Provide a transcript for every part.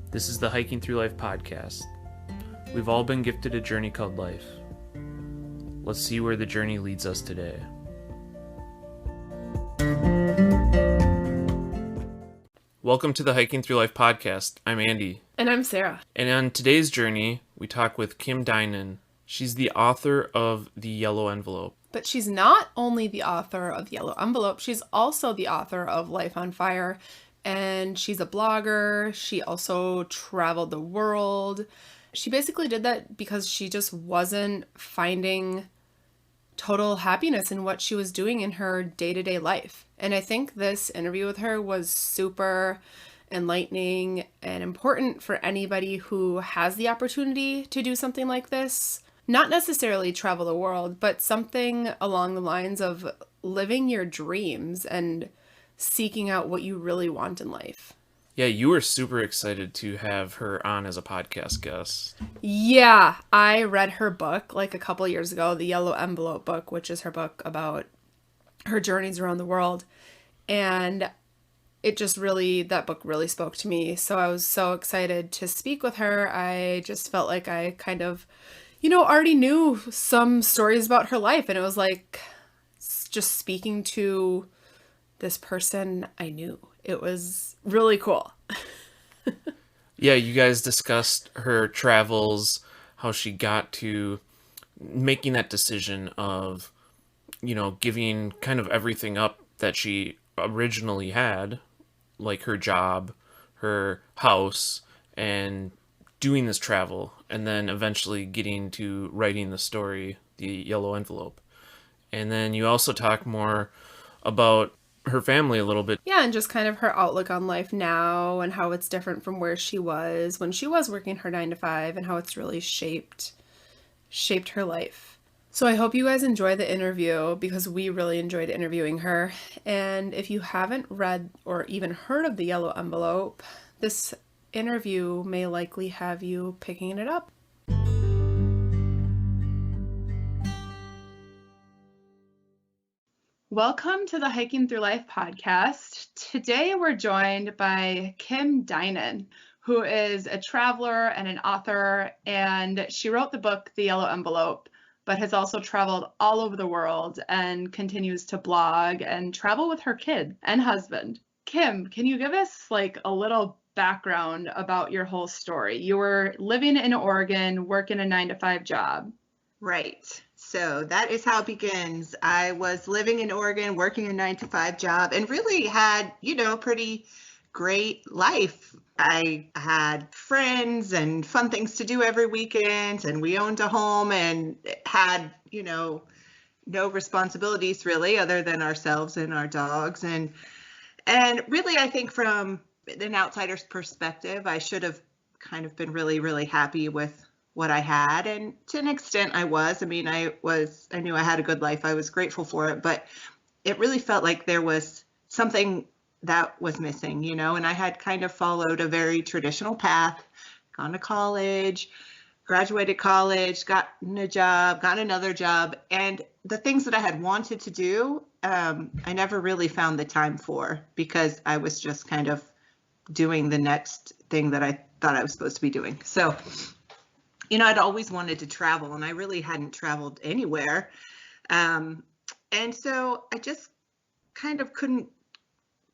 This is the Hiking Through Life podcast. We've all been gifted a journey called life. Let's see where the journey leads us today. Welcome to the Hiking Through Life podcast. I'm Andy. And I'm Sarah. And on today's journey, we talk with Kim Dinan. She's the author of The Yellow Envelope. But she's not only the author of Yellow Envelope, she's also the author of Life on Fire. And she's a blogger. She also traveled the world. She basically did that because she just wasn't finding total happiness in what she was doing in her day-to-day life. And I think this interview with her was super enlightening and important for anybody who has the opportunity to do something like this. Not necessarily travel the world, but something along the lines of living your dreams and seeking out what you really want in life. Yeah, you were super excited to have her on as a podcast guest. Yeah, I read her book like a couple years ago, the Yellow Envelope book, which is her book about her journeys around the world. And it just really, that book really spoke to me. So I was so excited to speak with her. I just felt like I kind of, already knew some stories about her life. And it was like just speaking to this person I knew. It was really cool. Yeah, you guys discussed her travels, how she got to making that decision of, giving kind of everything up that she originally had, like her job, her house, and doing this travel, and then eventually getting to writing the story, The Yellow Envelope. And then you also talk more about her family a little bit. Yeah, and just kind of her outlook on life now and how it's different from where she was when she was working her 9-to-5 and how it's really shaped her life. So I hope you guys enjoy the interview because we really enjoyed interviewing her. And if you haven't read or even heard of The Yellow Envelope, this interview may likely have you picking it up. Welcome to the Hiking Through Life podcast. Today we're joined by Kim Dinan, who is a traveler and an author, and she wrote the book The Yellow Envelope, but has also traveled all over the world and continues to blog and travel with her kid and husband. Kim, can you give us a little background about your whole story? You were living in Oregon, working a 9-to-5 job. Right. So that is how it begins. I was living in Oregon, working a 9-to-5 job, and really had, a pretty great life. I had friends and fun things to do every weekend, and we owned a home and had, no responsibilities really other than ourselves and our dogs. And really, I think from an outsider's perspective, I should have kind of been really, really happy with what I had. And to an extent I was. I mean, I knew I had a good life. I was grateful for it, but it really felt like there was something that was missing, and I had kind of followed a very traditional path, gone to college, graduated college, gotten a job, got another job. And the things that I had wanted to do, I never really found the time for because I was just kind of doing the next thing that I thought I was supposed to be doing. So I'd always wanted to travel, and I really hadn't traveled anywhere. And so I just kind of couldn't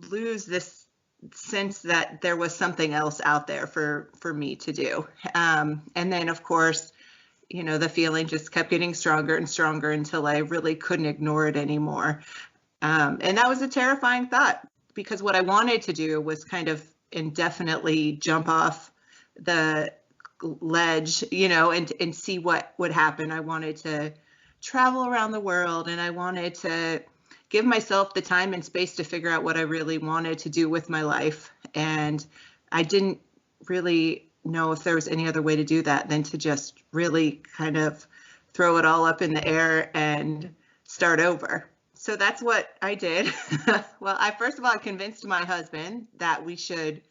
lose this sense that there was something else out there for me to do. And then, of course, the feeling just kept getting stronger and stronger until I really couldn't ignore it anymore. And that was a terrifying thought because what I wanted to do was kind of indefinitely jump off the ledge, and see what would happen. I wanted to travel around the world, and I wanted to give myself the time and space to figure out what I really wanted to do with my life. And I didn't really know if there was any other way to do that than to just really kind of throw it all up in the air and start over. So that's what I did. Well, first of all, I convinced my husband that we should,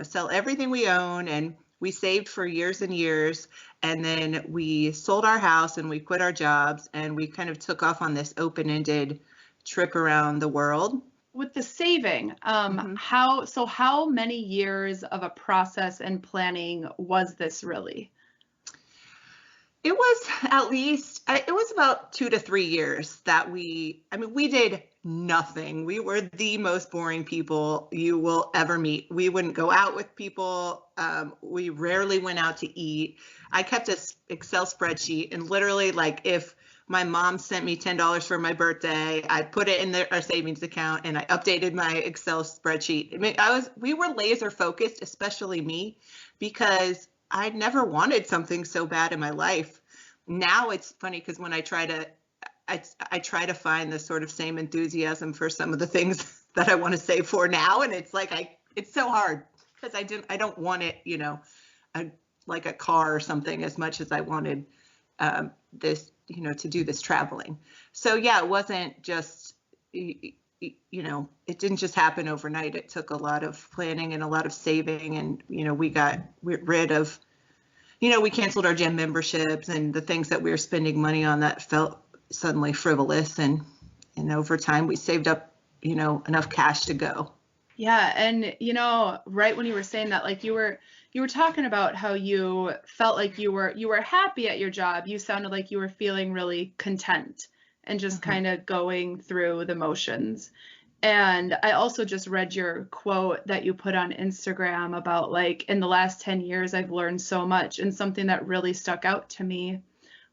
sell everything we own, and we saved for years and years, and then we sold our house and we quit our jobs, and we kind of took off on this open-ended trip around the world. with the saving, Mhm. how many years of a process and planning was this really? It was at least, it was about 2 to 3 years that we did nothing. We were the most boring people you will ever meet. We wouldn't go out with people. We rarely went out to eat. I kept a Excel spreadsheet, and literally, like, if my mom sent me $10 for my birthday, I put it in our savings account and I updated my Excel spreadsheet. I mean, we were laser focused, especially me, because I never wanted something so bad in my life. Now it's funny because when I try to find the sort of same enthusiasm for some of the things that I want to save for now, and it's like it's so hard because I don't want it, a, like a car or something as much as I wanted this, to do this traveling. So yeah, it wasn't just it didn't just happen overnight. It took a lot of planning and a lot of saving, and we're rid of, we canceled our gym memberships and the things that we were spending money on that felt suddenly frivolous. And over time we saved up, enough cash to go. Yeah, and right when you were saying that, like you were talking about how you felt like you were happy at your job. You sounded like you were feeling really content and just Mhm. kind of going through the motions. And I also just read your quote that you put on Instagram about, like, in the last 10 years, I've learned so much. And something that really stuck out to me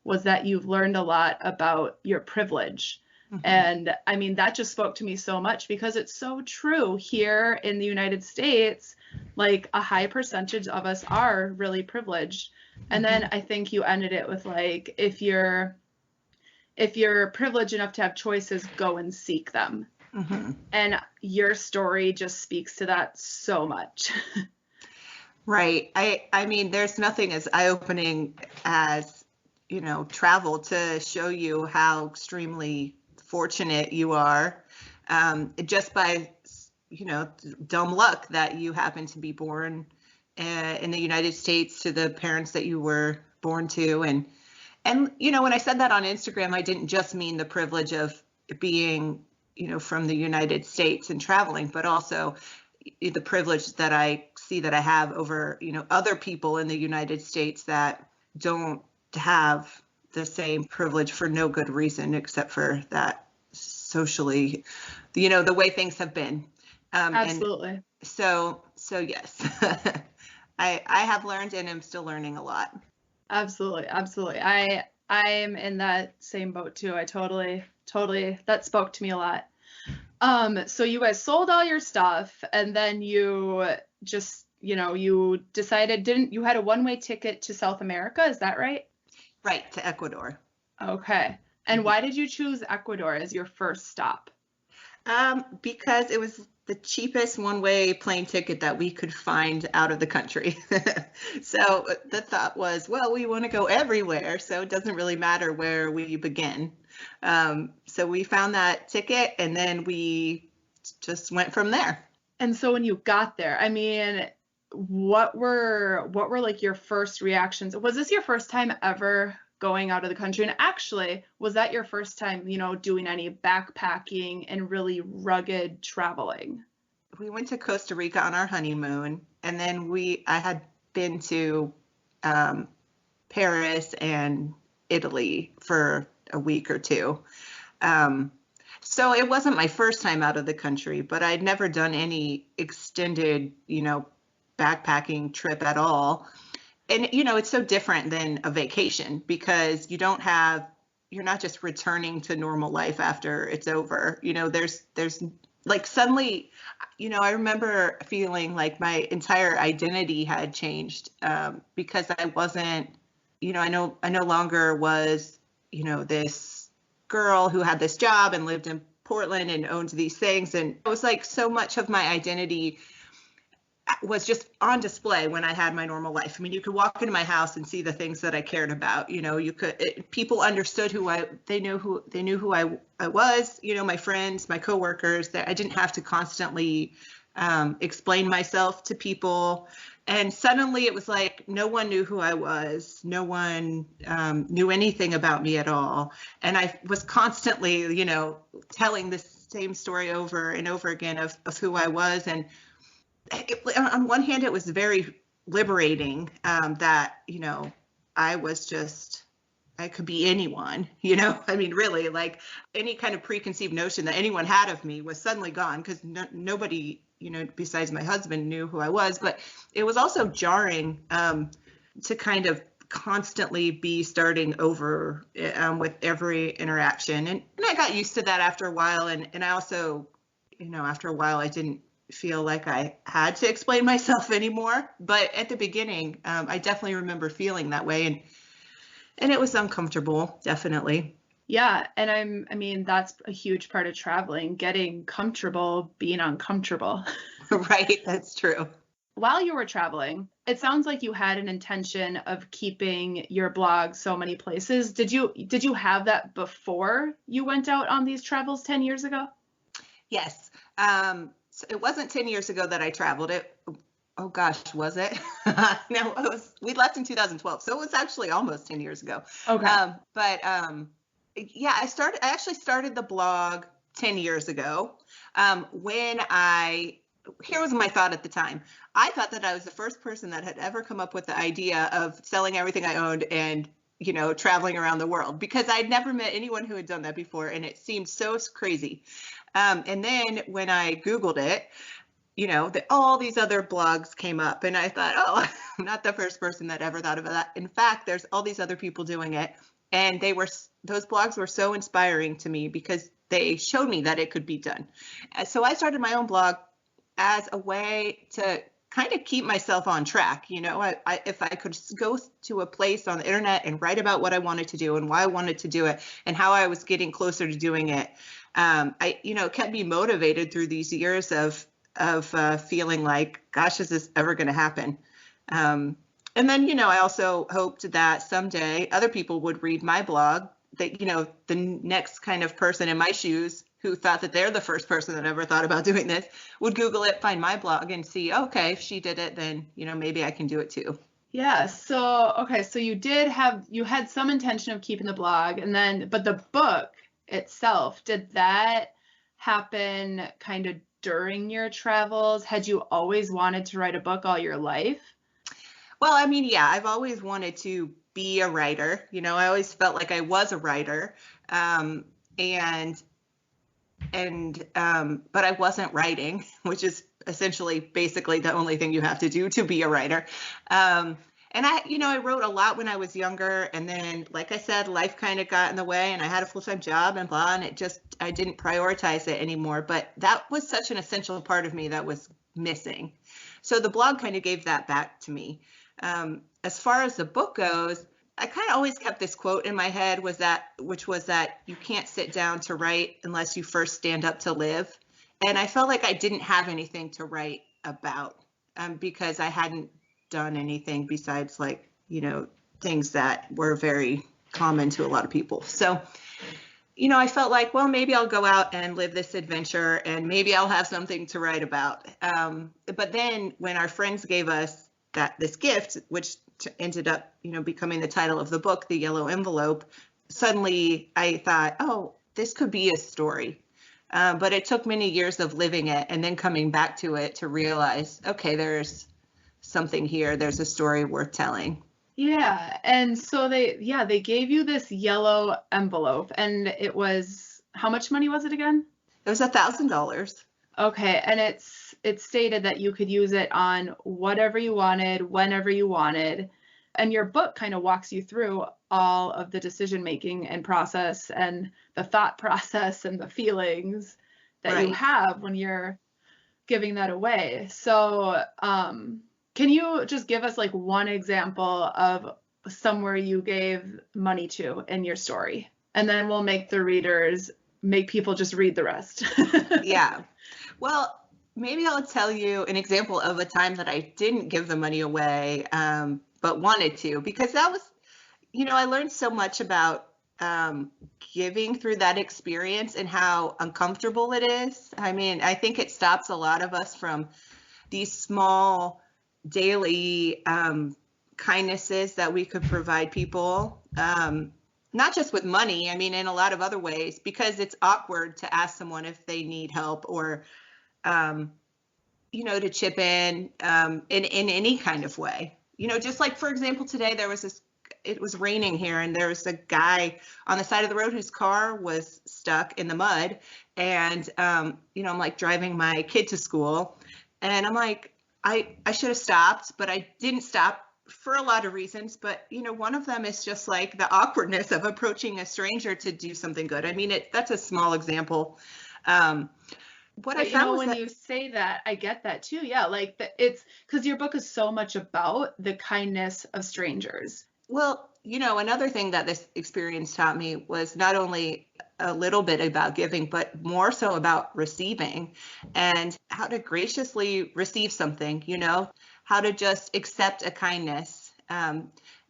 was that you've learned a lot about your privilege. Mhm. And I mean, that just spoke to me so much because it's so true here in the United States. Like, a high percentage of us are really privileged. And then Mhm. I think you ended it with, like, if you're privileged enough to have choices, go and seek them. Mhm. And your story just speaks to that so much. Right. I mean, there's nothing as eye-opening as, travel to show you how extremely fortunate you are, just by, dumb luck that you happen to be born in the United States to the parents that you were born to. And when I said that on Instagram, I didn't just mean the privilege of being, from the United States and traveling, but also the privilege that I see that I have over, other people in the United States that don't have the same privilege for no good reason except for that socially, the way things have been. And Absolutely. so yes, I have learned and am still learning a lot. Absolutely. Absolutely. I'm in that same boat too. I totally that spoke to me a lot. So you guys sold all your stuff and then you just, you decided didn't you had a one-way ticket to South America, is that right? Right, to Ecuador. Okay. And why did you choose Ecuador as your first stop? Because it was the cheapest one-way plane ticket that we could find out of the country. So the thought was, well, we want to go everywhere, so it doesn't really matter where we begin. So we found that ticket, and then we just went from there. And so when you got there, I mean, what were like your first reactions? Was this your first time ever going out of the country? And actually, was that your first time, doing any backpacking and really rugged traveling? We went to Costa Rica on our honeymoon, and then I had been to um, Paris and Italy for a week or two. Um, so it wasn't my first time out of the country, but I'd never done any extended, backpacking trip at all. And, it's so different than a vacation because you're not just returning to normal life after it's over. There's like suddenly, I remember feeling like my entire identity had changed because I wasn't, I no longer was, this girl who had this job and lived in Portland and owned these things. And it was like so much of my identity was just on display when I had my normal life. I mean, you could walk into my house and see the things that I cared about. People understood they knew who I was, my friends, my coworkers, that I didn't have to constantly explain myself to people. And suddenly it was like no one knew who I was. No one knew anything about me at all. And I was constantly, telling this same story over and over again of who I was. And on one hand, it was very liberating that, I was just, I could be anyone, I mean, really, like any kind of preconceived notion that anyone had of me was suddenly gone because nobody, besides my husband knew who I was. But it was also jarring to kind of constantly be starting over with every interaction. And I got used to that after a while. And I also, after a while, I didn't feel like I had to explain myself anymore. But at the beginning, I definitely remember feeling that way. And it was uncomfortable, definitely. Yeah. And I mean, that's a huge part of traveling, getting comfortable, being uncomfortable. Right. That's true. While you were traveling, it sounds like you had an intention of keeping your blog so many places. Did you have that before you went out on these travels 10 years ago? Yes. So it wasn't 10 years ago that I traveled. Oh gosh, was it? No, we left in 2012. So it was actually almost 10 years ago. Okay. Yeah, I actually started the blog 10 years ago. Here was my thought at the time. I thought that I was the first person that had ever come up with the idea of selling everything I owned and, traveling around the world, because I'd never met anyone who had done that before. And it seemed so crazy. And then when I Googled it, all these other blogs came up, and I thought, oh, I'm not the first person that ever thought of that. In fact, there's all these other people doing it. And those blogs were so inspiring to me because they showed me that it could be done. So I started my own blog as a way to kind of keep myself on track. If I could go to a place on the internet and write about what I wanted to do and why I wanted to do it and how I was getting closer to doing it, it kept me motivated through these years of feeling like, gosh, is this ever going to happen? And then, I also hoped that someday other people would read my blog, that, the next kind of person in my shoes who thought that they're the first person that ever thought about doing this would Google it, find my blog and see, okay, if she did it, then, maybe I can do it too. Yeah. So, okay. So you had some intention of keeping the blog, but the book itself, did that happen kind of during your travels? Had you always wanted to write a book all your life? Well, I mean, yeah, I've always wanted to be a writer. I always felt like I was a writer. But I wasn't writing, which is essentially basically the only thing you have to do to be a writer. And I wrote a lot when I was younger. And then, like I said, life kind of got in the way and I had a full-time job and blah, and I didn't prioritize it anymore. But that was such an essential part of me that was missing. So the blog kind of gave that back to me. As far as the book goes, I kind of always kept this quote in my head, which was that you can't sit down to write unless you first stand up to live. And I felt like I didn't have anything to write about because I hadn't done anything besides things that were very common to a lot of people. So, I felt like, well, maybe I'll go out and live this adventure and maybe I'll have something to write about. But then when our friends gave us this gift, which ended up, becoming the title of the book, The Yellow Envelope, suddenly I thought, oh, this could be a story. But it took many years of living it and then coming back to it to realize, okay, there's something here. There's a story worth telling. Yeah. And so they gave you this yellow envelope, and it was, how much money was it again? It was $1,000. Okay. And it stated that you could use it on whatever you wanted, whenever you wanted. And your book kind of walks you through all of the decision making and process and the thought process and the feelings that you have when you're giving that away. So, can you just give us one example of somewhere you gave money to in your story? And then we'll make people just read the rest. Yeah. Well, maybe I'll tell you an example of a time that I didn't give the money away, but wanted to, because that was, I learned so much about giving through that experience and how uncomfortable it is. I mean, I think it stops a lot of us from these small daily kindnesses that we could provide people. not just with money, I mean, in a lot of other ways, because it's awkward to ask someone if they need help or, um, to chip in any kind of way. Just like, for example, today it was raining here, and there was a guy on the side of the road whose car was stuck in the mud. And, I'm like driving my kid to school, and I'm like, I should have stopped, but I didn't stop for a lot of reasons. But, one of them is just like the awkwardness of approaching a stranger to do something good. I mean, that's a small example. What I found was when you say that, I get that too. Yeah, like it's because your book is so much about the kindness of strangers. Well, another thing that this experience taught me was not only a little bit about giving, but more so about receiving, and how to graciously receive something, how to just accept a kindness.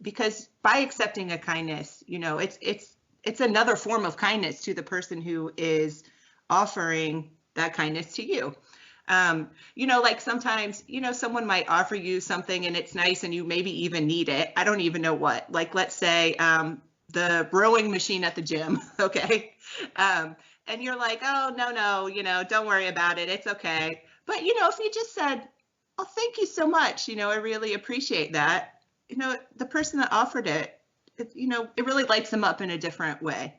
Because by accepting a kindness, it's another form of kindness to the person who is offering that kindness to you. Like sometimes, someone might offer you something and it's nice and you maybe even need it. I don't even know what. Like, let's say the rowing machine at the gym, okay? And you're like, oh, no, don't worry about it. It's okay. But, if you just said, oh, thank you so much, I really appreciate that, the person that offered it, it really lights them up in a different way,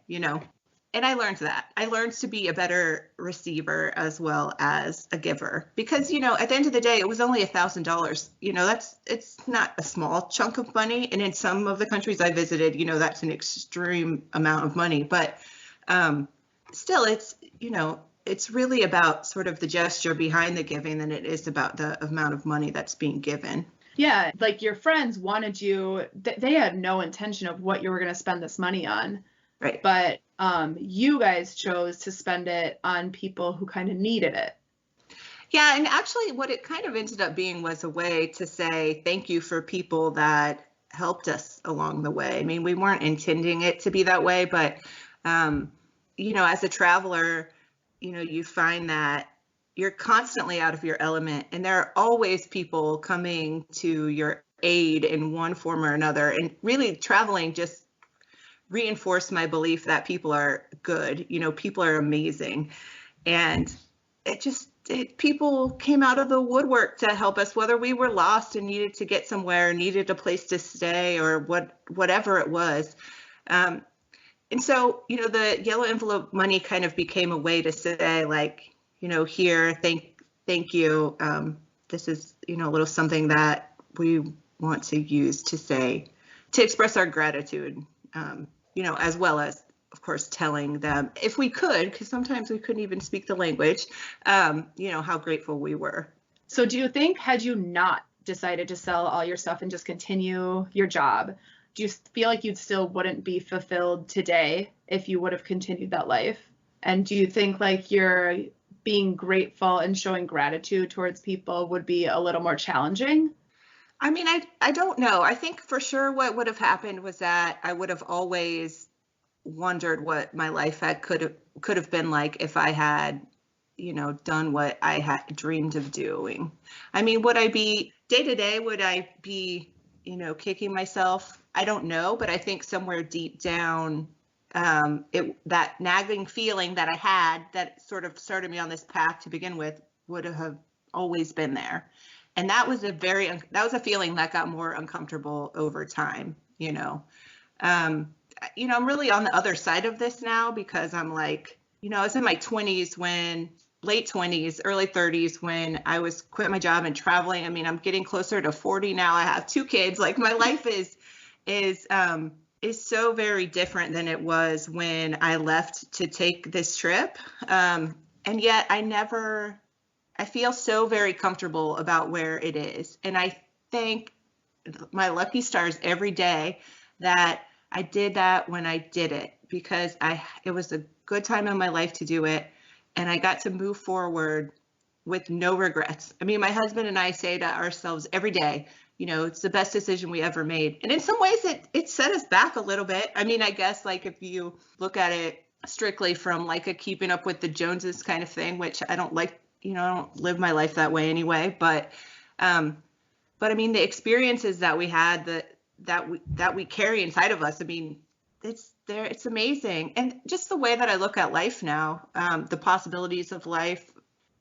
And I learned that. I learned to be a better receiver as well as a giver, because, at the end of the day, it was only $1,000. It's not a small chunk of money. And in some of the countries I visited, that's an extreme amount of money. But still, it's really about sort of the gesture behind the giving than it is about the amount of money that's being given. Yeah, like your friends wanted you, they had no intention of what you were going to spend this money on. Right. But you guys chose to spend it on people who kind of needed it. Yeah, and actually what it kind of ended up being was a way to say thank you for people that helped us along the way. I mean, we weren't intending it to be that way, but, as a traveler, you find that you're constantly out of your element, and there are always people coming to your aid in one form or another. And really traveling just reinforced my belief that people are good, people are amazing. And people came out of the woodwork to help us, whether we were lost and needed to get somewhere, needed a place to stay, or whatever it was. And so, the yellow envelope money kind of became a way to say, like, here, thank you. This is, a little something that we want to use to express our gratitude, as well as, of course, telling them, if we could, because sometimes we couldn't even speak the language, how grateful we were. So do you think, had you not decided to sell all your stuff and just continue your job, do you feel like you still wouldn't be fulfilled today if you would have continued that life? And do you think like you're being grateful and showing gratitude towards people would be a little more challenging? I mean, I don't know. I think for sure what would have happened was that I would have always wondered what my life could have been like if I had, done what I had dreamed of doing. I mean, would I be day to day? Would I be, kicking myself? I don't know, but I think somewhere deep down, that nagging feeling that I had that sort of started me on this path to begin with would have always been there. And that was a feeling that got more uncomfortable over time, I'm really on the other side of this now, because I'm like, I was in my late 20s, early 30s when I was quit my job and traveling. I mean, I'm getting closer to 40 now. I have 2 kids. Like, my life is so very different than it was when I left to take this trip. And yet I feel so very comfortable about where it is. And I thank my lucky stars every day that I did that when I did it, because it was a good time in my life to do it. And I got to move forward with no regrets. I mean, my husband and I say to ourselves every day, it's the best decision we ever made. And in some ways it set us back a little bit. I mean, I guess like if you look at it strictly from like a keeping up with the Joneses kind of thing, which I don't like, I don't live my life that way anyway. But I mean, the experiences that we had that we carry inside of us, I mean, there, it's amazing. And just the way that I look at life now, the possibilities of life,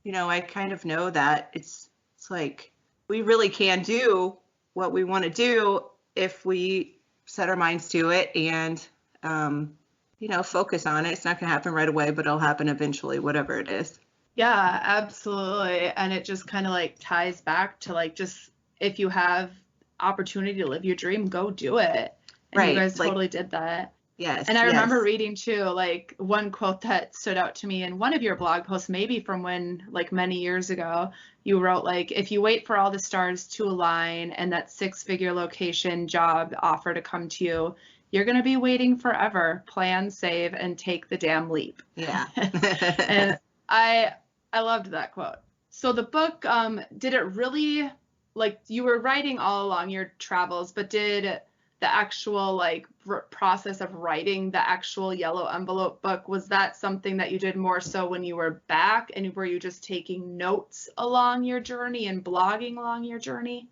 I kind of know that it's like we really can do what we want to do if we set our minds to it and, focus on it. It's not going to happen right away, but it'll happen eventually, whatever it is. Yeah, absolutely. And it just kind of like ties back to like, just if you have opportunity to live your dream, go do it. And Right. you guys Like, totally did that. yes. And I yes. remember reading too, like one quote that stood out to me in one of your blog posts, maybe from when, like many years ago, you wrote like, if you wait for all the stars to align and that 6-figure location job offer to come to you, you're going to be waiting forever. Plan, save, and take the damn leap. Yeah. And I loved that quote. So the book, did it really, like, you were writing all along your travels, but did the actual like process of writing the actual Yellow Envelope book, was that something that you did more so when you were back, and were you just taking notes along your journey and blogging along your journey?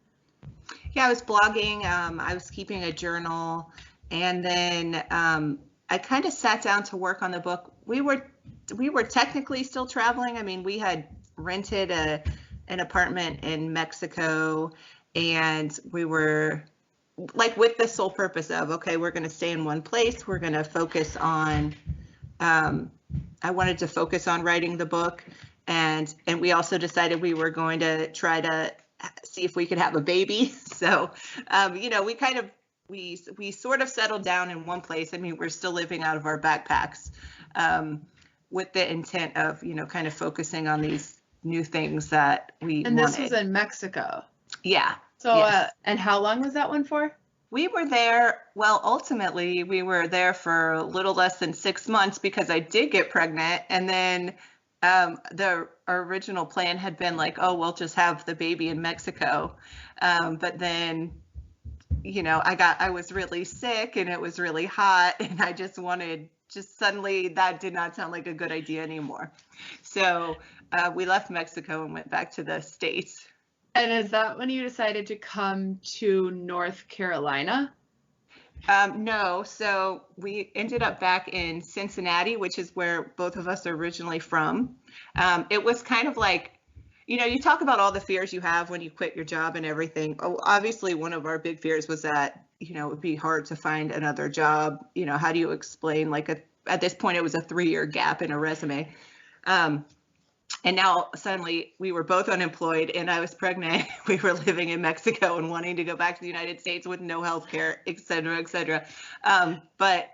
Yeah, I was blogging. I was keeping a journal, and then I kind of sat down to work on the book. We were technically still traveling. I mean, we had rented an apartment in Mexico, and we were like with the sole purpose of, okay, we're going to stay in one place. We're going to focus on, I wanted to focus on writing the book. And we also decided we were going to try to see if we could have a baby. So, we sort of settled down in one place. I mean, we're still living out of our backpacks, with the intent of, kind of focusing on these new things that we And wanted. this was in Mexico. Yeah. So, yes. And how long was that one for? We were there, well, ultimately, we were there for a little less than 6 months because I did get pregnant. And then our original plan had been like, oh, we'll just have the baby in Mexico. But then, I was really sick and it was really hot, and I just suddenly that did not sound like a good idea anymore. So we left Mexico and went back to the States. And is that when you decided to come to North Carolina? No, so we ended up back in Cincinnati, which is where both of us are originally from. It was kind of like, you talk about all the fears you have when you quit your job and everything. Oh, obviously, one of our big fears was that, it would be hard to find another job. How do you explain, like, at this point, it was a 3-year gap in a resume. And now suddenly we were both unemployed and I was pregnant. We were living in Mexico and wanting to go back to the United States with no health care, et cetera, et cetera. But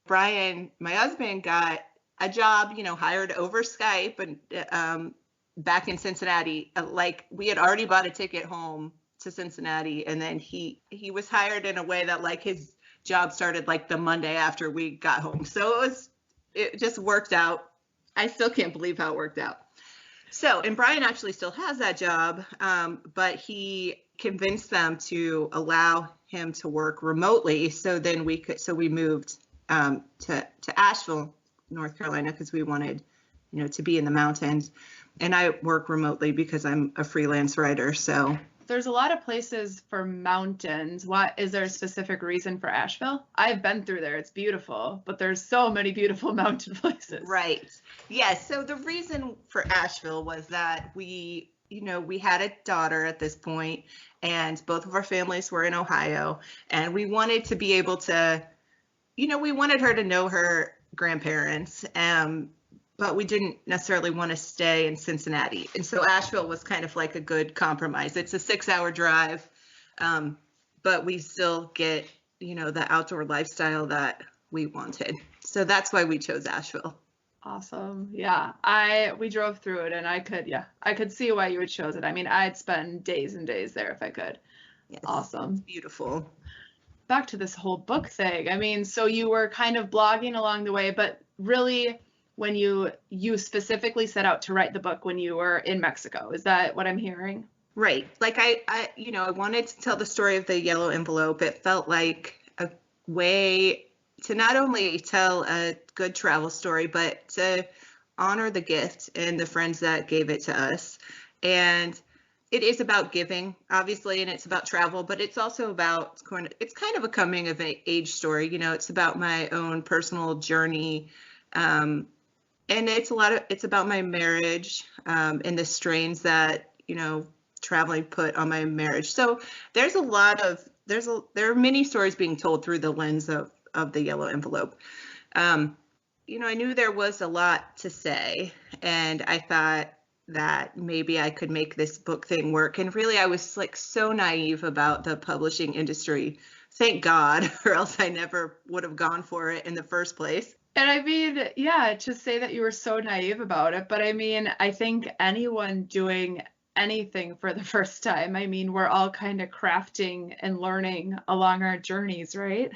Brian, my husband, got a job, hired over Skype, and back in Cincinnati. Like, we had already bought a ticket home to Cincinnati, and then he was hired in a way that, like, his job started like the Monday after we got home. So it just worked out. I still can't believe how it worked out. So, and Brian actually still has that job, but he convinced them to allow him to work remotely. So then we moved to Asheville, North Carolina, because we wanted, to be in the mountains. And I work remotely because I'm a freelance writer. So there's a lot of places for mountains. Is there a specific reason for Asheville? I've been through there. It's beautiful, but there's so many beautiful mountain places. Right. Yes. So the reason for Asheville was that we had a daughter at this point, and both of our families were in Ohio, and we wanted to be able to, we wanted her to know her grandparents, but we didn't necessarily want to stay in Cincinnati. And so Asheville was kind of like a good compromise. It's a 6-hour drive, but we still get, the outdoor lifestyle that we wanted. So that's why we chose Asheville. Awesome. Yeah. We drove through it, and I could see why you would chose it. I mean, I'd spend days and days there if I could. Yes, awesome. It's beautiful. Back to this whole book thing. I mean, so you were kind of blogging along the way, but really when you specifically set out to write the book when you were in Mexico. Is that what I'm hearing? Right. Like I wanted to tell the story of the Yellow Envelope. It felt like a way to not only tell a good travel story, but to honor the gift and the friends that gave it to us. And it is about giving, obviously, and it's about travel, but it's also about it's kind of a coming of age story. You know, it's about my own personal journey. And it's about my marriage, and the strains that, traveling put on my marriage. So there's there are many stories being told through the lens of the yellow envelope. I knew there was a lot to say, and I thought that maybe I could make this book thing work. And really, I was like so naive about the publishing industry. Thank God, or else I never would have gone for it in the first place. And I mean, yeah, to say that you were so naive about it, but I mean, I think anyone doing anything for the first time, I mean, we're all kind of crafting and learning along our journeys, right?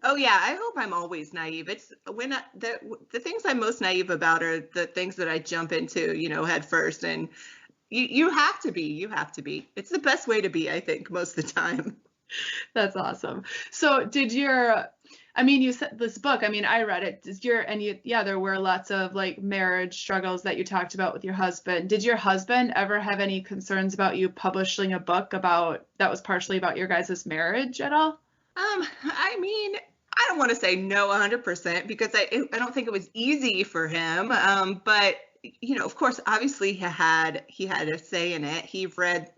Oh yeah, I hope I'm always naive. It's the things I'm most naive about are the things that I jump into, head first. And you have to be. You have to be. It's the best way to be, I think, most of the time. That's awesome. So you said this book, I mean, I read it. There were lots of like marriage struggles that you talked about with your husband. Did your husband ever have any concerns about you publishing a book that was partially about your guys' marriage at all? I mean, I don't want to say no 100% because I don't think it was easy for him. But of course, obviously he had a say in it. He read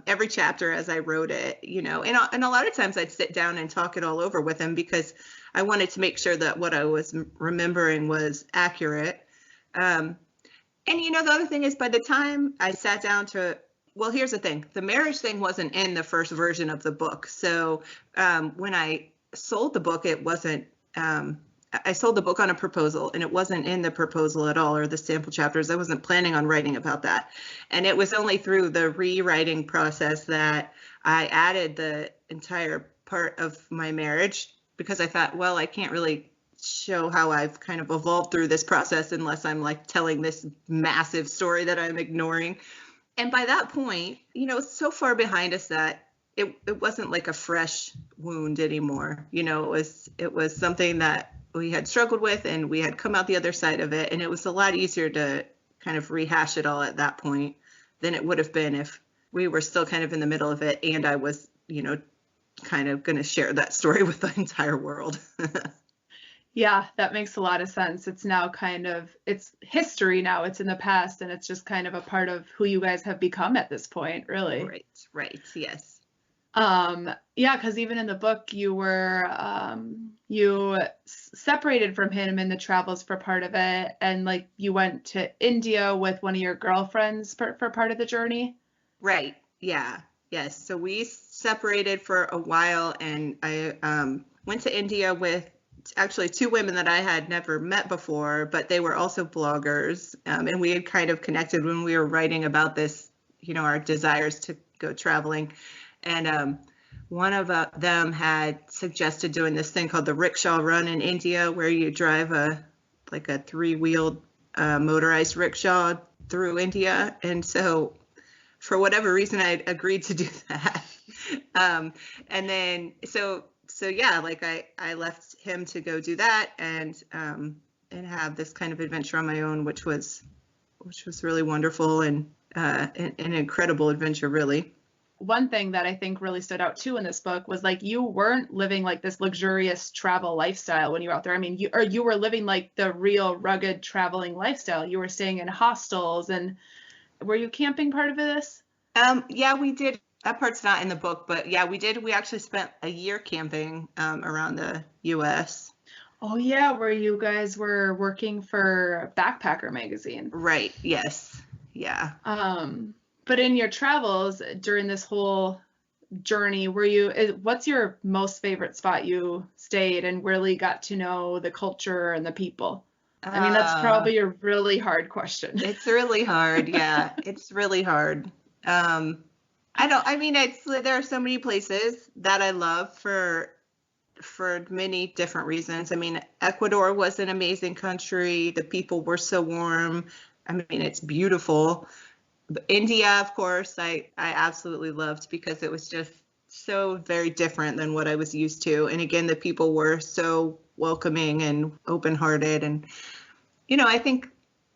every chapter as I wrote it, and a lot of times I'd sit down and talk it all over with him because I wanted to make sure that what I was remembering was accurate. And the other thing is, by the time I sat down well, here's the thing. The marriage thing wasn't in the first version of the book. So when I sold the book, it wasn't, I sold the book on a proposal, and it wasn't in the proposal at all, or the sample chapters. I wasn't planning on writing about that. And it was only through the rewriting process that I added the entire part of my marriage, because I thought, well, I can't really show how I've kind of evolved through this process unless I'm like telling this massive story that I'm ignoring. And by that point, it's so far behind us that it wasn't like a fresh wound anymore. It was something that we had struggled with, and we had come out the other side of it. And it was a lot easier to kind of rehash it all at that point than it would have been if we were still kind of in the middle of it. And I was, kind of going to share that story with the entire world. Yeah, that makes a lot of sense. It's now it's history now. It's in the past, and it's just kind of a part of who you guys have become at this point, really. Right. Yes. Yeah, because even in the book, you separated from him in the travels for part of it, and like you went to India with one of your girlfriends for part of the journey. Right. Yeah. Yes. So we separated for a while, and I went to India with actually two women that I had never met before, but they were also bloggers. And we had kind of connected when we were writing about this, our desires to go traveling. And one of them had suggested doing this thing called the rickshaw run in India, where you drive a 3-wheeled motorized rickshaw through India. And so for whatever reason, I agreed to do that. And then so yeah, like I left him to go do that and have this kind of adventure on my own, which was really wonderful and an incredible adventure, really. One thing that I think really stood out too in this book was like you weren't living like this luxurious travel lifestyle when you were out there. I mean, you were living like the real rugged traveling lifestyle. You were staying in hostels, and were you camping part of this? Yeah, we did. That part's not in the book, but yeah, we did. We actually spent a year camping around the U.S. Oh yeah, where you guys were working for Backpacker magazine. Right. Yes. Yeah. But in your travels during this whole journey, what's your most favorite spot you stayed and really got to know the culture and the people? I mean, that's probably a really hard question. It's really hard. Yeah, it's really hard. There are so many places that I love for many different reasons. I mean, Ecuador was an amazing country. The people were so warm. I mean, it's beautiful. India, of course, I absolutely loved because it was just so very different than what I was used to. And again, the people were so welcoming and open-hearted. And, I think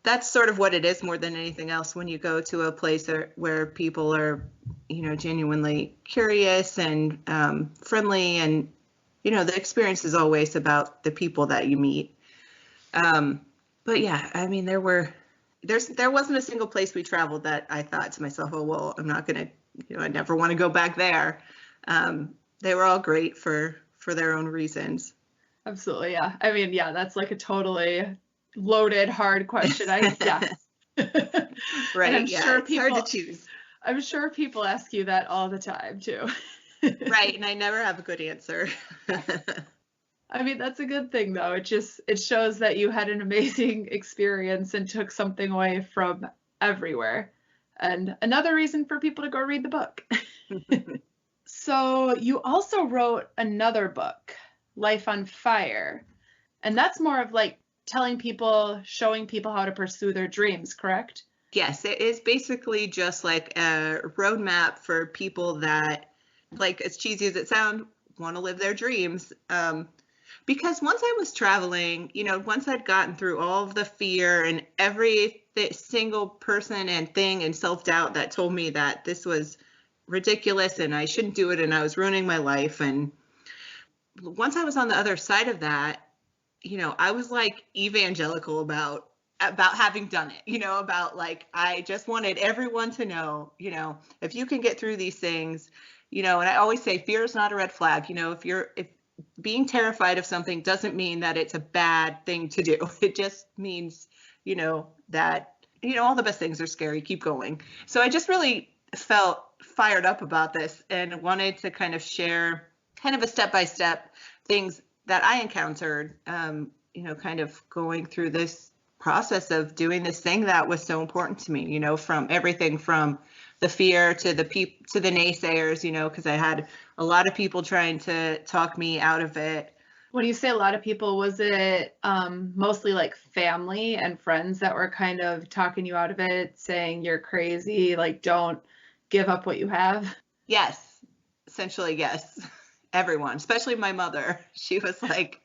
that's sort of what it is more than anything else when you go to a place where people are, genuinely curious and friendly, and, the experience is always about the people that you meet. But yeah, I mean, there wasn't a single place we traveled that I thought to myself, oh, well, I'm not going to, I never want to go back there. They were all great for their own reasons. Absolutely, yeah. I mean, yeah, that's like a totally loaded, hard question. Yeah. Right. And I'm yeah, sure it's hard to choose. I'm sure people ask you that all the time too. Right, and I never have a good answer. I mean, that's a good thing though. It shows that you had an amazing experience and took something away from everywhere. And another reason for people to go read the book. So you also wrote another book, Life on Fire. And that's more of like telling people, showing people how to pursue their dreams, correct? Yes, it is basically just like a roadmap for people that, like, as cheesy as it sounds, want to live their dreams. Because once I was traveling, once I'd gotten through all of the fear and every single person and thing and self-doubt that told me that this was ridiculous and I shouldn't do it and I was ruining my life. And once I was on the other side of that, I was like evangelical about having done it, about like, I just wanted everyone to know, if you can get through these things, and I always say fear is not a red flag. If being terrified of something doesn't mean that it's a bad thing to do. It just means, that, all the best things are scary. Keep going. So I just really felt fired up about this and wanted to kind of share kind of a step-by-step things that I encountered, kind of going through this process of doing this thing that was so important to me, from everything from the fear to the naysayers, because I had a lot of people trying to talk me out of it. When you say a lot of people, was it mostly like family and friends that were kind of talking you out of it, saying you're crazy, like don't give up what you have? Yes, essentially, yes. Everyone, especially my mother. She was like,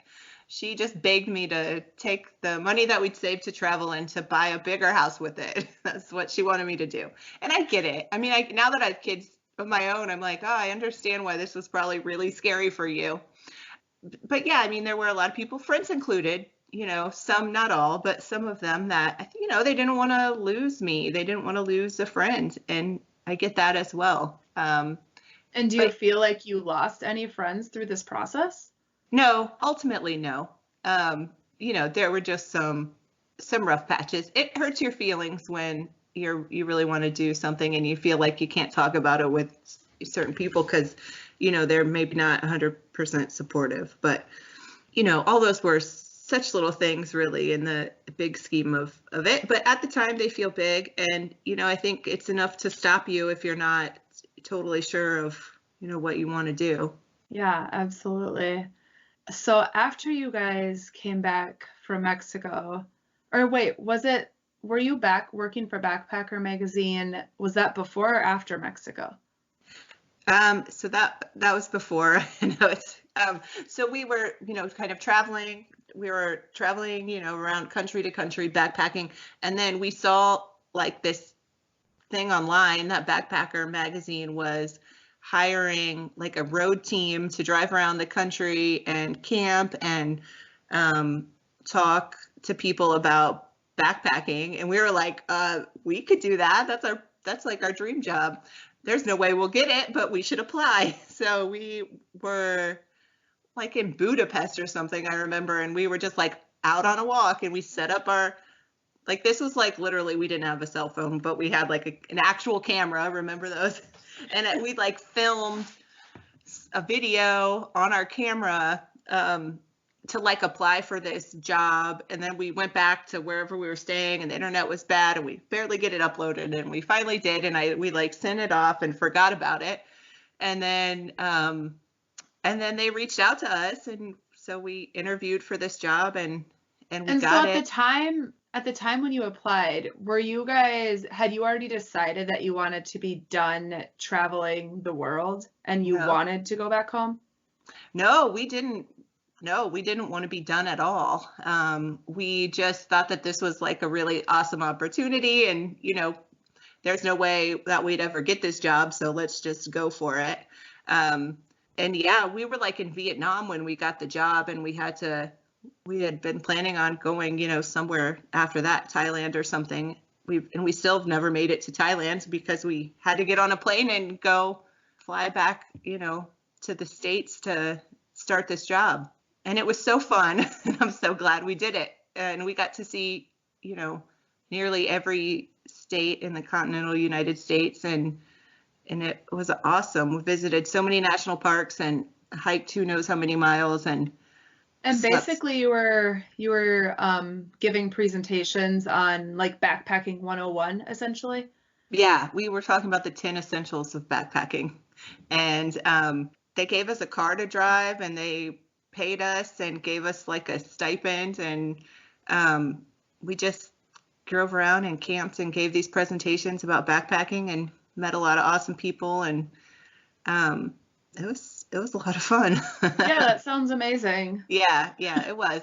she just begged me to take the money that we'd saved to travel and to buy a bigger house with it. That's what she wanted me to do. And I get it. I mean, now that I have kids of my own, I'm like, oh, I understand why this was probably really scary for you. But yeah, I mean, there were a lot of people, friends included, some, not all, but some of them that, they didn't want to lose me. They didn't want to lose a friend. And I get that as well. And do you feel like you lost any friends through this process? No, ultimately, no. There were just some rough patches. It hurts your feelings when you really want to do something and you feel like you can't talk about it with certain people because, they're maybe not 100% supportive. But, all those were such little things really in the big scheme of it. But at the time they feel big. And, I think it's enough to stop you if you're not totally sure of, what you want to do. Yeah, absolutely. So after you guys came back from Mexico, or wait, were you back working for Backpacker magazine? Was that before or after Mexico? So that was before. So we were, kind of traveling. We were traveling, around country to country, backpacking. And then we saw like this thing online that Backpacker magazine was hiring like a road team to drive around the country and camp and talk to people about backpacking. And we were like, we could do that. That's like our dream job. There's no way we'll get it, but we should apply. So we were like in Budapest or something, I remember, and we were just like out on a walk and we set up this was like literally we didn't have a cell phone, but we had like an actual camera. Remember those? And we like filmed a video on our camera to like apply for this job. And then we went back to wherever we were staying and the internet was bad and we barely get it uploaded. And we finally did. And we like sent it off and forgot about it. And then they reached out to us. And so we interviewed for this job and we got it. At the time when you applied, had you already decided that you wanted to be done traveling the world and you wanted to go back home? No, we didn't No, we didn't want to be done at all. We just thought that this was like a really awesome opportunity, and there's no way that we'd ever get this job, so let's just go for it. Um, and yeah, we were like in Vietnam when we got the job, and we had been planning on going, somewhere after that, Thailand or something. We still have never made it to Thailand because we had to get on a plane and go fly back, to the States to start this job. And it was so fun. And I'm so glad we did it. And we got to see, nearly every state in the continental United States. And it was awesome. We visited so many national parks and hiked who knows how many miles, and basically you were giving presentations on like backpacking 101 essentially. Yeah, we were talking about the 10 essentials of backpacking. And they gave us a car to drive, and they paid us and gave us like a stipend. And we just drove around and camped and gave these presentations about backpacking and met a lot of awesome people. And it was a lot of fun. Yeah, that sounds amazing. Yeah, it was.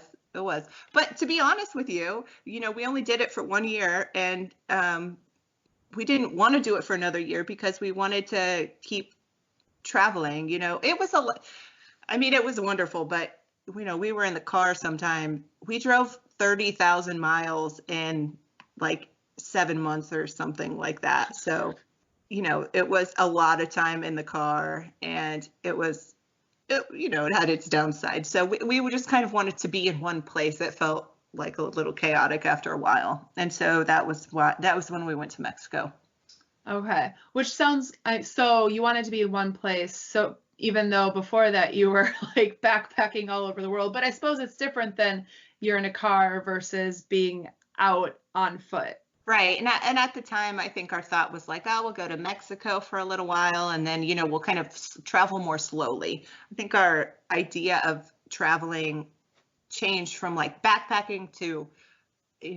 But to be honest with you, we only did it for 1 year, and we didn't want to do it for another year because we wanted to keep traveling. It was it was wonderful, but we were in the car sometime. We drove 30,000 miles in like 7 months or something like that. So, it was a lot of time in the car, and it had its downside. So we just kind of wanted to be in one place that felt like a little chaotic after a while. And so that was when we went to Mexico. Okay. Which sounds, so you wanted to be in one place. So even though before that you were like backpacking all over the world, but I suppose it's different than you're in a car versus being out on foot. Right. And at the time, I think our thought was like, oh, we'll go to Mexico for a little while, and then, we'll kind of travel more slowly. I think our idea of traveling changed from like backpacking to,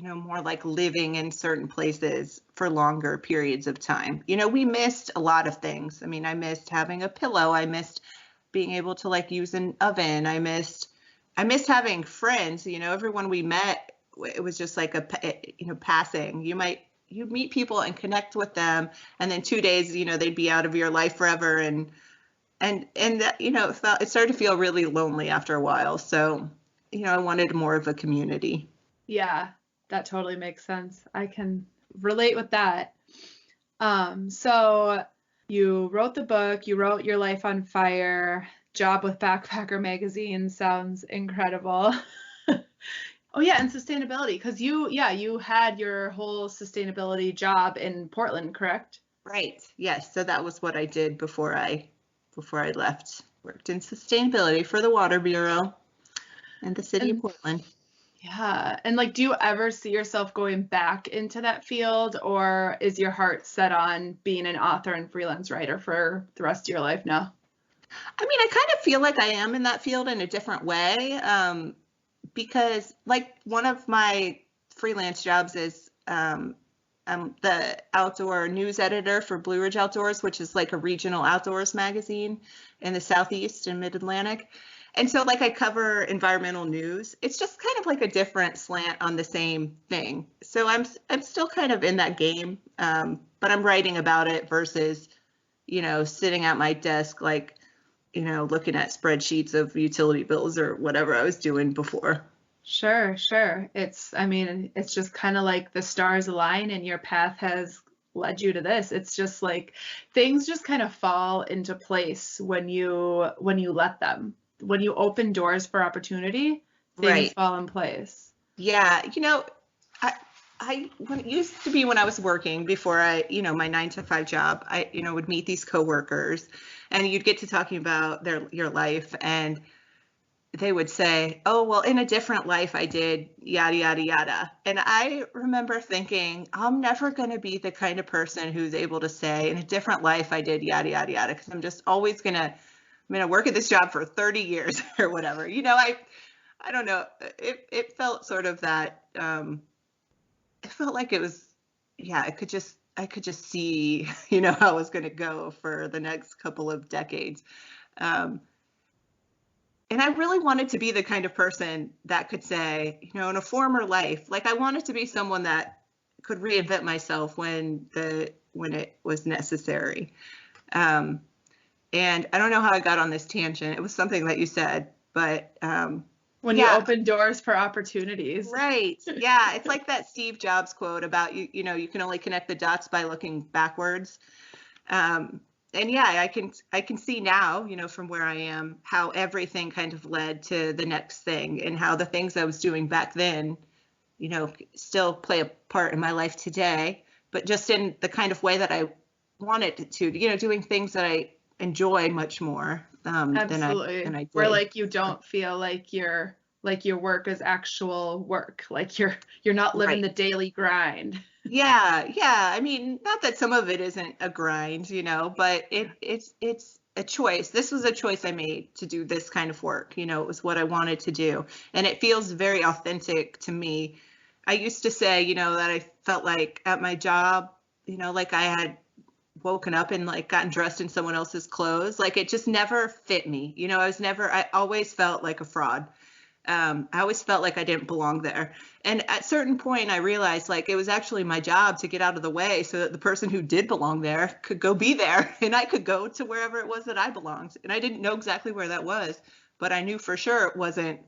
more like living in certain places for longer periods of time. We missed a lot of things. I mean, I missed having a pillow. I missed being able to like use an oven. I missed having friends. Everyone we met, it was just like passing. You'd meet people and connect with them, and then 2 days, they'd be out of your life forever. And that, it started to feel really lonely after a while. So, I wanted more of a community. Yeah, that totally makes sense. I can relate with that. So you wrote the book, you wrote Your Life on Fire, job with Backpacker Magazine sounds incredible. Oh yeah, and sustainability, because you had your whole sustainability job in Portland, correct? Right. Yes. So that was what I did before I left. Worked in sustainability for the Water Bureau and the city of Portland. Yeah. And like, do you ever see yourself going back into that field, or is your heart set on being an author and freelance writer for the rest of your life now? I mean, I kind of feel like I am in that field in a different way. Because like one of my freelance jobs is I'm the outdoor news editor for Blue Ridge Outdoors, which is like a regional outdoors magazine in the Southeast and Mid-Atlantic. And so like I cover environmental news. It's just kind of like a different slant on the same thing. So I'm still kind of in that game, but I'm writing about it versus, sitting at my desk like, looking at spreadsheets of utility bills or whatever I was doing before. Sure. It's just kind of like the stars align and your path has led you to this. It's just like things just kind of fall into place when you let them. When you open doors for opportunity, things fall in place. Yeah. When it used to be when I was working before my 9 to 5 job, I would meet these coworkers, and you'd get to talking about your life, and they would say, oh, well, in a different life, I did yada, yada, yada. And I remember thinking, I'm never going to be the kind of person who's able to say in a different life, I did yada, yada, yada, because I'm just always going to work at this job for 30 years or whatever. I don't know. It felt sort of that, it felt like it was, I could just see, how it was going to go for the next couple of decades. I really wanted to be the kind of person that could say, you know, in a former life, like I wanted to be someone that could reinvent myself when it was necessary. And I don't know how I got on this tangent. It was something that you said, but when you open doors for opportunities. Right. Yeah. It's like that Steve Jobs quote about you know, you can only connect the dots by looking backwards. And yeah, I can see now, you know, from where I am, how everything kind of led to the next thing, and how the things I was doing back then, you know, still play a part in my life today, but just in the kind of way that I wanted it to, you know, doing things that I enjoy much more Absolutely. than I did. Where like you don't feel like your work is actual work, like you're not living Right. the daily grind. Yeah, yeah. I mean, not that some of it isn't a grind, you know, but it's a choice. This was a choice I made to do this kind of work. You know, it was what I wanted to do, and it feels very authentic to me. I used to say, you know, that I felt like at my job, you know, like I had woken up and like gotten dressed in someone else's clothes. Like it just never fit me. You know, I always felt like a fraud. I always felt like I didn't belong there. And at a certain point, I realized like it was actually my job to get out of the way so that the person who did belong there could go be there, and I could go to wherever it was that I belonged. And I didn't know exactly where that was, but I knew for sure it wasn't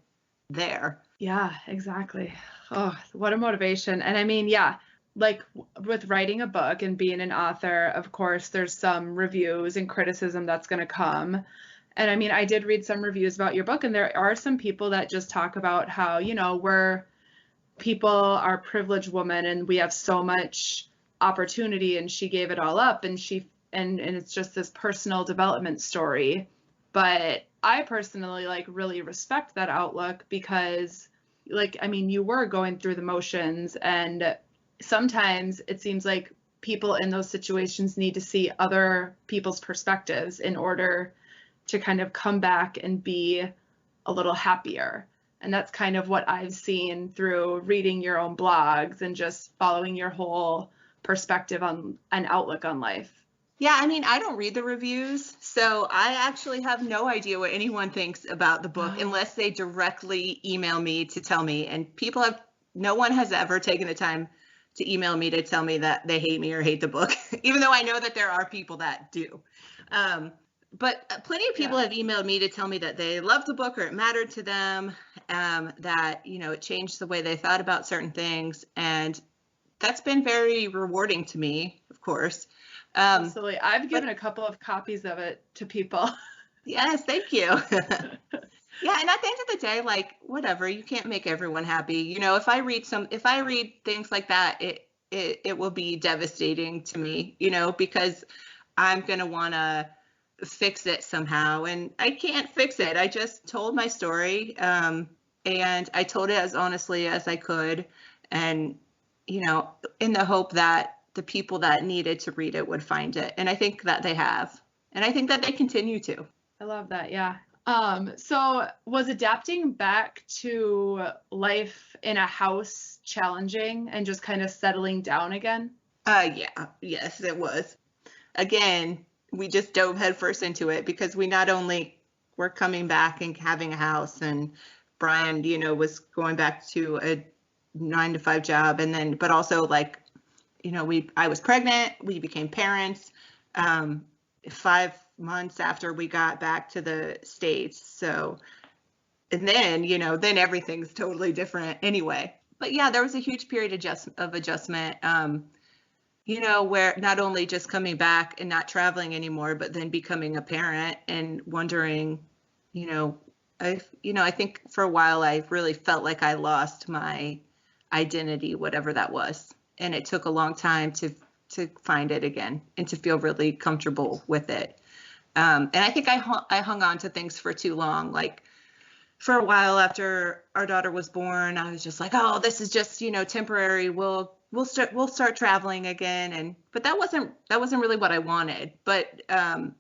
there. Yeah, exactly. Oh, what a motivation. And I mean, yeah, like with writing a book and being an author, of course, there's some reviews and criticism that's going to come. And I mean, I did read some reviews about your book, and there are some people that just talk about how, you know, people are privileged women and we have so much opportunity, and she gave it all up, and and it's just this personal development story. But I personally like really respect that outlook because like, I mean, you were going through the motions, and sometimes it seems like people in those situations need to see other people's perspectives in order to kind of come back and be a little happier. And that's kind of what I've seen through reading your own blogs and just following your whole perspective on an outlook on life. Yeah, I mean, I don't read the reviews, so I actually have no idea what anyone thinks about the book unless they directly email me to tell me. And no one has ever taken the time to email me to tell me that they hate me or hate the book, even though I know that there are people that do. But plenty of people have emailed me to tell me that they loved the book or it mattered to them, that, you know, it changed the way they thought about certain things. And that's been very rewarding to me, of course. Absolutely. I've given a couple of copies of it to people. Yes, thank you. Yeah, and at the end of the day, like, whatever, you can't make everyone happy. You know, if I read things like that, it will be devastating to me, you know, because I'm going to want to fix it somehow, and I can't fix it. I just told my story, and I told it as honestly as I could, and, you know, in the hope that the people that needed to read it would find it. And I think that they have, and I think that they continue to. I love that. Yeah. So was adapting back to life in a house challenging and just kind of settling down again? Yeah, yes, it was. Again, we just dove headfirst into it because we not only were coming back and having a house, and Brian, you know, was going back to a 9-to-5 job, and then, but also like, you know, I was pregnant, we became parents, 5 months after we got back to the States. So, and then, you know, then everything's totally different anyway. But yeah, there was a huge period of adjustment, you know, where not only just coming back and not traveling anymore, but then becoming a parent and wondering, you know, I think for a while I really felt like I lost my identity, whatever that was. And it took a long time to find it again and to feel really comfortable with it. And I think I hung on to things for too long. Like for a while after our daughter was born, I was just like, oh, this is just, you know, temporary. We'll start traveling again. But that wasn't really what I wanted. But it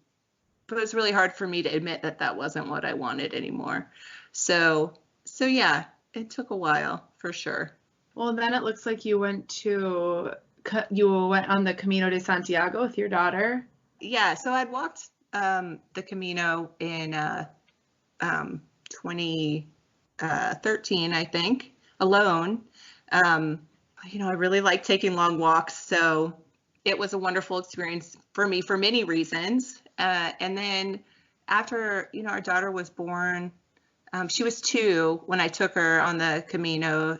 was really hard for me to admit that wasn't what I wanted anymore. So yeah, it took a while for sure. Well, then it looks like you went on the Camino de Santiago with your daughter. Yeah, so I'd walked the Camino in 2013, I think, alone. I really like taking long walks, so it was a wonderful experience for me for many reasons. And then after, our daughter was born, she was 2 when I took her on the Camino,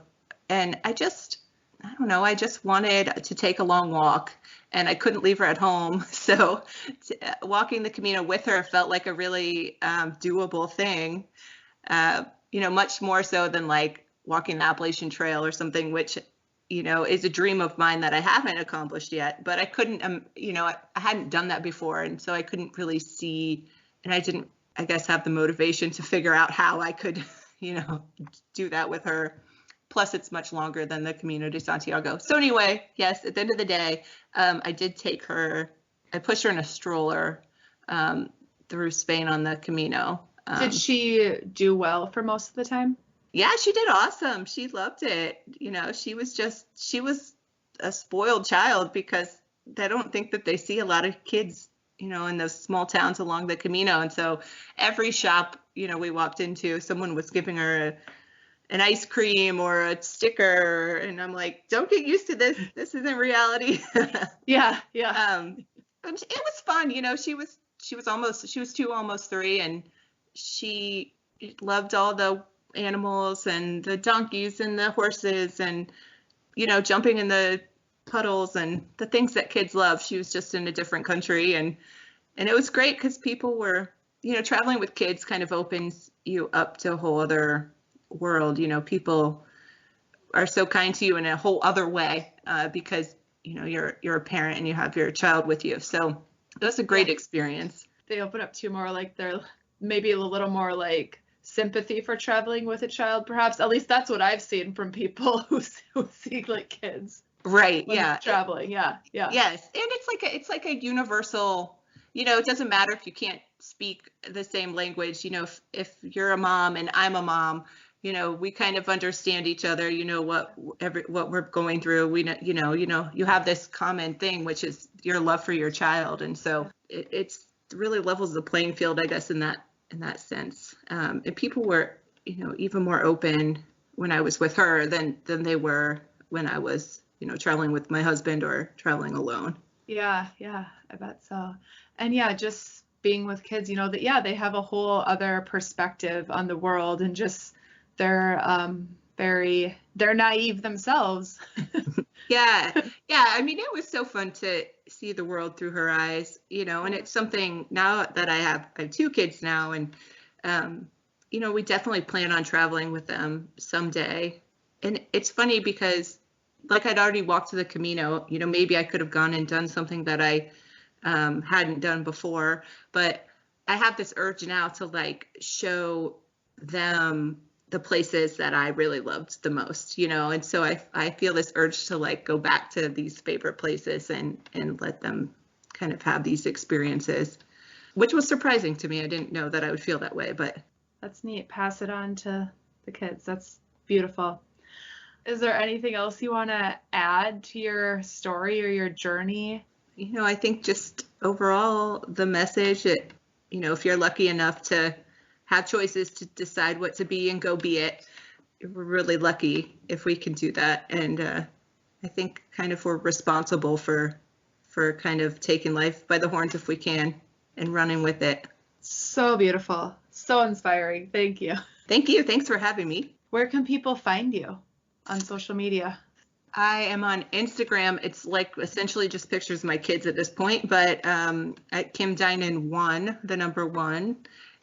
and I don't know, I just wanted to take a long walk, and I couldn't leave her at home. So walking the Camino with her felt like a really doable thing, much more so than like walking the Appalachian Trail or something, which, is a dream of mine that I haven't accomplished yet. But I couldn't, I hadn't done that before. And so I couldn't really see, and I didn't, I guess, have the motivation to figure out how I could, do that with her. Plus, it's much longer than the Camino de Santiago. So anyway, yes, at the end of the day, I did take her, I pushed her in a stroller through Spain on the Camino. Did she do well for most of the time? Yeah, she did awesome. She loved it. She was a spoiled child, because I don't think that they see a lot of kids, in those small towns along the Camino. And so every shop, we walked into, someone was giving her an ice cream or a sticker. And I'm like, don't get used to this. This isn't reality. Yeah. But it was fun. She was 2, almost 3. And she loved all the animals and the donkeys and the horses and, jumping in the puddles and the things that kids love. She was just in a different country. And it was great because people were, traveling with kids kind of opens you up to a whole other world. People are so kind to you in a whole other way because, you're a parent and you have your child with you. So it was a great experience. They open up to more like they're maybe a little more like sympathy for traveling with a child, perhaps. At least that's what I've seen from people who see like kids. Right. Yeah. Traveling. Yeah. Yes. And it's like a universal, it doesn't matter if you can't speak the same language, if you're a mom and I'm a mom, we kind of understand each other, what we're going through. We know, you have this common thing, which is your love for your child. And so it's really levels the playing field, I guess, in that sense. And people were, even more open when I was with her than they were when I was, traveling with my husband or traveling alone. Yeah, I bet so. And yeah, just being with kids, they have a whole other perspective on the world, and just they're naive themselves. Yeah. I mean, it was so fun to see the world through her eyes, and it's something now that I have 2 kids now, and we definitely plan on traveling with them someday. And it's funny because like I'd already walked to the Camino, maybe I could have gone and done something that I hadn't done before, but I have this urge now to like show them the places that I really loved the most, and so I feel this urge to like go back to these favorite places and let them kind of have these experiences, which was surprising to me. I didn't know that I would feel that way, but that's neat. Pass it on to the kids. That's beautiful. Is there anything else you want to add to your story or your journey? I think just overall the message that, if you're lucky enough to have choices to decide what to be and go be it, we're really lucky if we can do that. And I think kind of we're responsible for kind of taking life by the horns if we can and running with it. So beautiful. So inspiring. Thank you. Thank you. Thanks for having me. Where can people find you on social media? I am on Instagram. It's like essentially just pictures of my kids at this point, but at Kim Dinan 1, the number 1.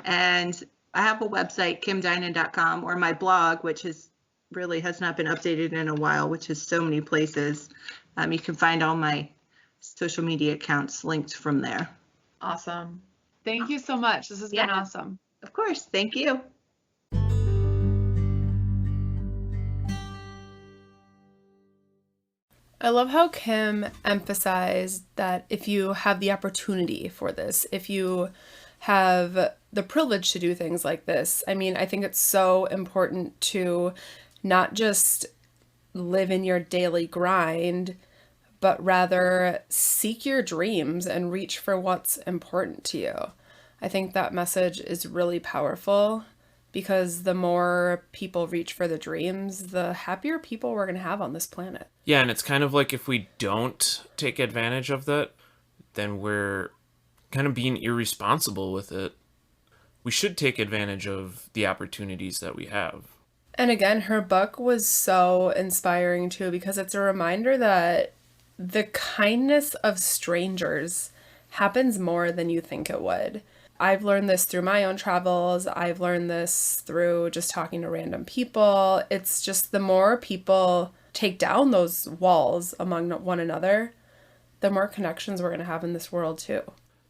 And I have a website, kimdinan.com, or my blog, which has not been updated in a while, which is so many places. You can find all my social media accounts linked from there. Awesome. Thank you so much. This has been awesome. Of course. Thank you. I love how Kim emphasized that if you have the opportunity for this, if you have the privilege to do things like this, I mean, I think it's so important to not just live in your daily grind, but rather seek your dreams and reach for what's important to you. I think that message is really powerful, because the more people reach for the dreams, the happier people we're going to have on this planet. Yeah, and it's kind of like if we don't take advantage of that, then we're kind of being irresponsible with it. We should take advantage of the opportunities that we have. And again, her book was so inspiring too, because it's a reminder that the kindness of strangers happens more than you think it would. I've learned this through my own travels. I've learned this through just talking to random people. It's just the more people take down those walls among one another, the more connections we're going to have in this world too.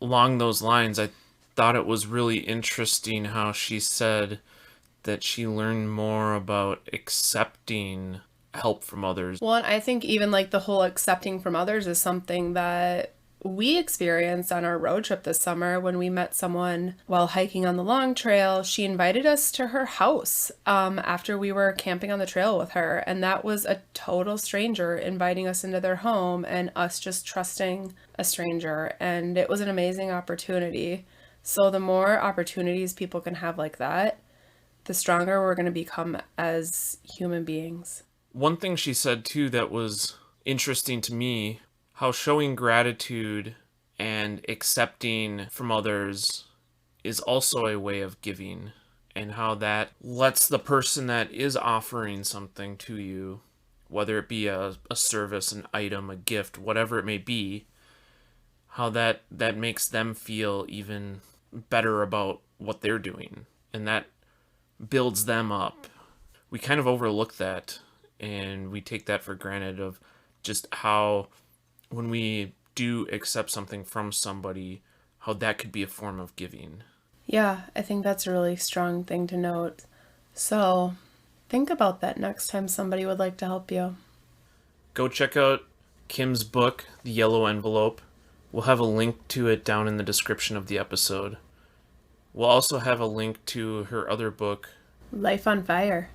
Along those lines, I thought it was really interesting how she said that she learned more about accepting help from others. Well, and I think even like the whole accepting from others is something that we experienced on our road trip this summer when we met someone while hiking on the long trail. She invited us to her house after we were camping on the trail with her. And that was a total stranger inviting us into their home and us just trusting a stranger. And it was an amazing opportunity. So the more opportunities people can have like that, the stronger we're going to become as human beings. One thing she said too that was interesting to me, how showing gratitude and accepting from others is also a way of giving, and how that lets the person that is offering something to you, whether it be a service, an item, a gift, whatever it may be, how that makes them feel even better about what they're doing, and that builds them up. We kind of overlook that, and we take that for granted, of just how when we do accept something from somebody, how that could be a form of giving. Yeah, I think that's a really strong thing to note. So think about that next time somebody would like to help you. Go check out Kim's book, The Yellow Envelope. We'll have a link to it down in the description of the episode. We'll also have a link to her other book, Life on Fire.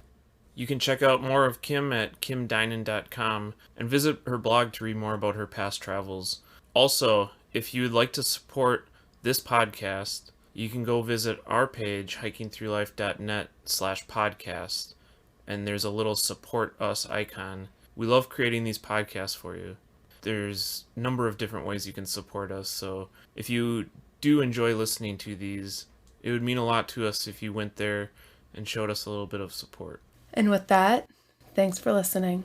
You can check out more of Kim at kimdinan.com and visit her blog to read more about her past travels. Also, if you would like to support this podcast, you can go visit our page, hikingthroughlife.net/podcast, and there's a little support us icon. We love creating these podcasts for you. There's a number of different ways you can support us, so if you do enjoy listening to these, it would mean a lot to us if you went there and showed us a little bit of support. And with that, thanks for listening.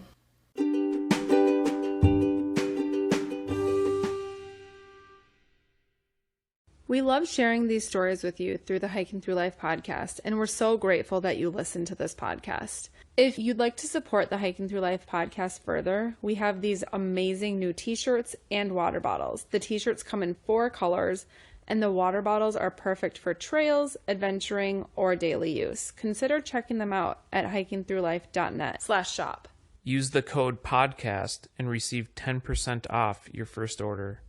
We love sharing these stories with you through the Hiking Through Life podcast, and we're so grateful that you listen to this podcast. If you'd like to support the Hiking Through Life podcast further, we have these amazing new t-shirts and water bottles. The t-shirts come in 4 colors, and the water bottles are perfect for trails, adventuring, or daily use. Consider checking them out at hikingthroughlife.net/shop. Use the code PODCAST and receive 10% off your first order.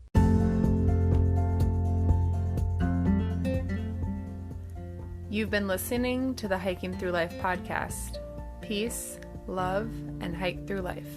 You've been listening to the Hiking Through Life podcast. Peace, love, and hike through life.